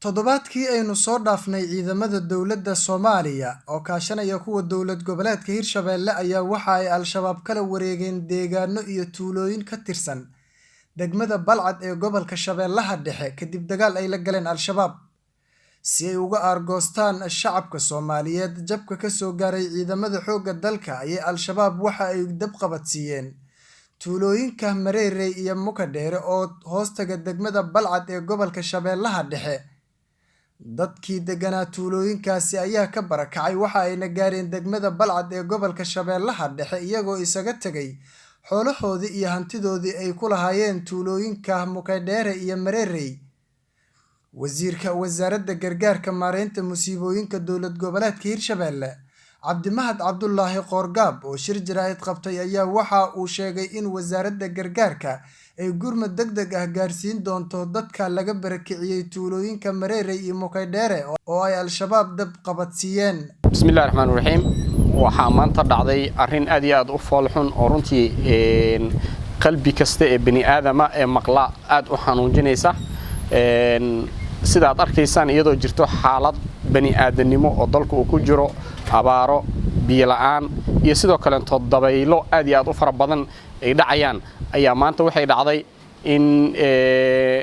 toddobaadkii aynu soo dhaafnay ciidamada dowladda Soomaaliya oo kaashanaya kuwa dowlad goboleedka Hirshabelle ayaa waxa ay al-shabaab kala wareegeen deegaano iyo tuulooyin ka tirsan degmada Balcad ee gobolka Shabeellaha Dhexe kadib dagaal ay la galeen al-shabaab si ay uga argoostaan shacabka Soomaaliyeed jabka ka soo gaaray ciidamada xoogga dalka ay al-shabaab waxa ay dab qabadsiiyeen tuulooyinka Mareerey iyo Mukadheere oo hoostaga degmada Balcad ee gobolka Shabeellaha Dhexe dadkii deganaa tuulooyinkaasi ayaa ka barakacay waxa ayna gaareen degmada Balcad ee gobolka Shabeellaha Dhexe iyagoo isaga tagay xoolahoodii iyo hantidoodii ay ku lahaayeen tuulooyinka Mukadheere iyo Mareerey wasiirka wasaaradda gargaarka maareynta musiibooyinka dowlad goboleedka Hirshabelle Cabdimahad Cabdullaahi Qoorgaab oo shir jaraa'id qabtay ayaa waxa uu sheegay in wasaaradda gargaarka ay gurmad degdeg ah gaarsiin doonto dadka laga barakiciyay tuulooyinka Mareerey iyo Mukadheere oo ay al-shabaab dab qabadsiiyeen. Bismillahir Rahmaanir Rahiim. Waxaa maanta dhacday arrin aad iyo aad u foolxun oo runtii qalbi kasta ee bini aadama ee maqla aad u xanuunjinaysa. Sida aad arkaysaan iyadoo jirto xaalad bani aadanimo oo dalku uu ku jiro abaaro biyo la'aan iyo sidoo kale dabaylo aad iyo aad u fara badan ay dhacayaan ayaa maanta waxay dhacday in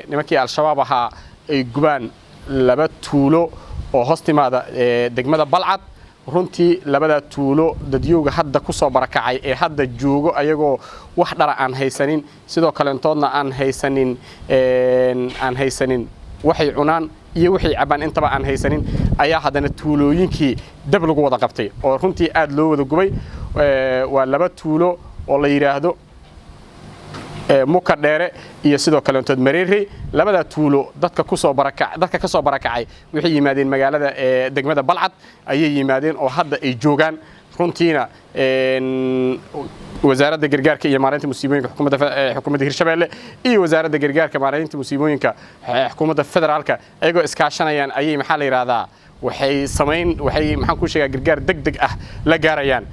nimankii al-shabaab ahaa ay gubaan laba tuulo oo hoostimaada degmada Balcad runtii labada tuulo dadyooga hadda ku soo barakacay ee hadda joogo ayagoo wax dhara aan haysanin sidoo kale toodna aan haysanin waxay cunaan iyo waxay cabaan intaba aan haysanin ayaa hadana tuulooyinkii dab lagu wada qabtay oo runtii aad loo wada gubay waa laba tuulo oo la yiraahdo Mukadheere iyo sidoo kale Mareerey labada tuulo dadka ka soo barakacay waxay yimaadeen magaalada degmada Balcad ayay yimaadeen oo hadda ay joogaan runtiina wasaaradda gargaarka iyo maareynta musiibooyinka xukuumadda Hirshabelle iyo wasaaradda gargaarka maareynta musiibooyinka xukuumadda federaalka ayagoo iskaashanayaan ayay maxaa la yiraahdaa waxay maxaan ku sheegaa gargaar degdeg ah la gaarayaan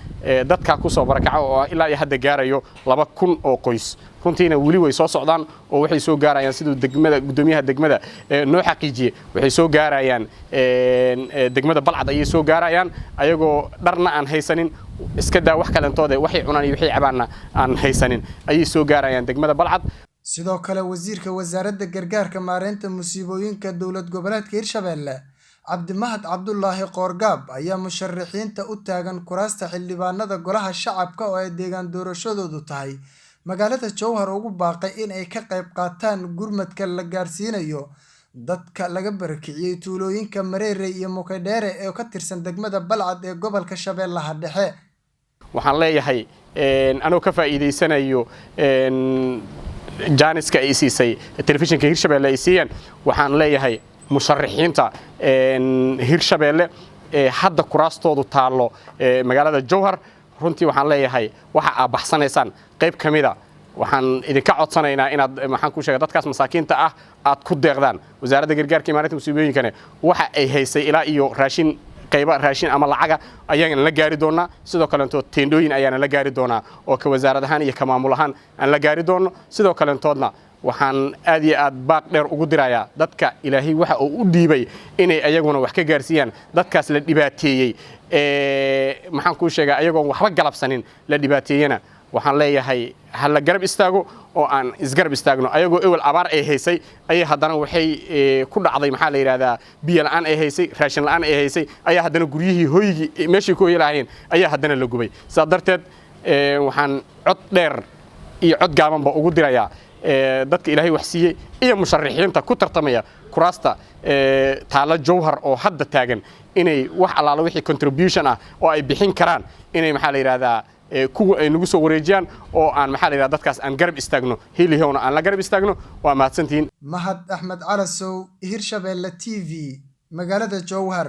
dadka ku soo barakaca oo ilaa iyo hadda gaarayo 2,000 oo qoys runtiina wali way soo socdaan oo waxay soo gaarayaan sidoo degmada gudoomiyaha degmada noo xaqiijiyay waxay soo gaarayaan degmada Balcad ayay soo gaarayaan ayagoo dharna aan haysanin iska daa wax kalentooda waxay cunaan iyo waxay cabaana aan haysanin ayay soo gaarayaan degmada Balcad sidoo kale wasiirka wasaaradda gargaarka maareynta musiibooyinka dowlad goboleedka Hirshabelle Cabdimahad Cabdullaahi Qoorgaab ayaa musharaxiinta u taagan kuraasta xildhibaanada golaha shacabka oo ay deegaan doorashadoodu tahay magaalada Jowhar ugu baaqay in ay ka qayb qaataan gurmadka la gaarsiinayo dadka laga barakiciyay tuulooyinka Mareerey iyo Mukadheere ee ka tirsan degmada Balcad ee gobolka Shabeellaha Dhexe waxaan leeyahay anoo ka faa'iideysanayo jaaniska ay siisay telefishinka Hirshabelle ay siiyeen waxaan leeyahay musharaxiinta Hirshabelle hadda kuraastoodu taalo magaalada Jowhar runtii waxaan leeyahay waxa aad baxsanaysaan qayb kamida waxaan idinka codsanaynaa inaad maxaan ku sheegaa dadkaas masaakiinta ah aad ku deeqdaan wasaaradda gargaarka maareynta musiibooyinkana waxa ay haysay ilaa iyo raashin qayba raashin ama lacaga ayaan la gaari doonaa sidoo kale teendooyin ayaan la gaari doonaa oo ka wasaarad ahaan iyo ka maamul ahaan aan la gaari doono sidoo kale toodna waxaan aad iyo aad baaq dheer ugu dirayaa dadka ilaahay waxa uu u dhiibay inay ayaguna wax ka gaarsiiyaan dadkaas la dhibaateeyay maxaan ku sheegaa ayagoo waxba galabsanin la dhibaateeyana waxaan leeyahay hal la garab istaago oo aan isgarab istaagno ayagoo ewel abaar ay haysay ayay haddana waxay ku dhacday maxaa la yiraahdaa biyo la'aan ay haysay raashin la'aan ay haysay ayaa haddana guryihii hooyigii meeshii ku yeelaayeen ayaa haddana la gubay sidaa darteed waxaan cod dheer iyo cod gaabanba ugu dirayaa dadka ilaahay wax siiyay iyo musharaxiinta ku tartamaya kuraasta taala Jowhar oo hadda taagan inay wax alaala wixii contribution ah oo ay bixin karaan inay maxaa la yiraahdaa kuwa ay nagu soo wareejiyaan oo aan maxaa la yiraahdaa dadkaas aan garab istaagno hilihowna aan la garab istaagno waa mahadsantiin Mahad Axmed Calasow Hirshabelle TV magaalada Jowhar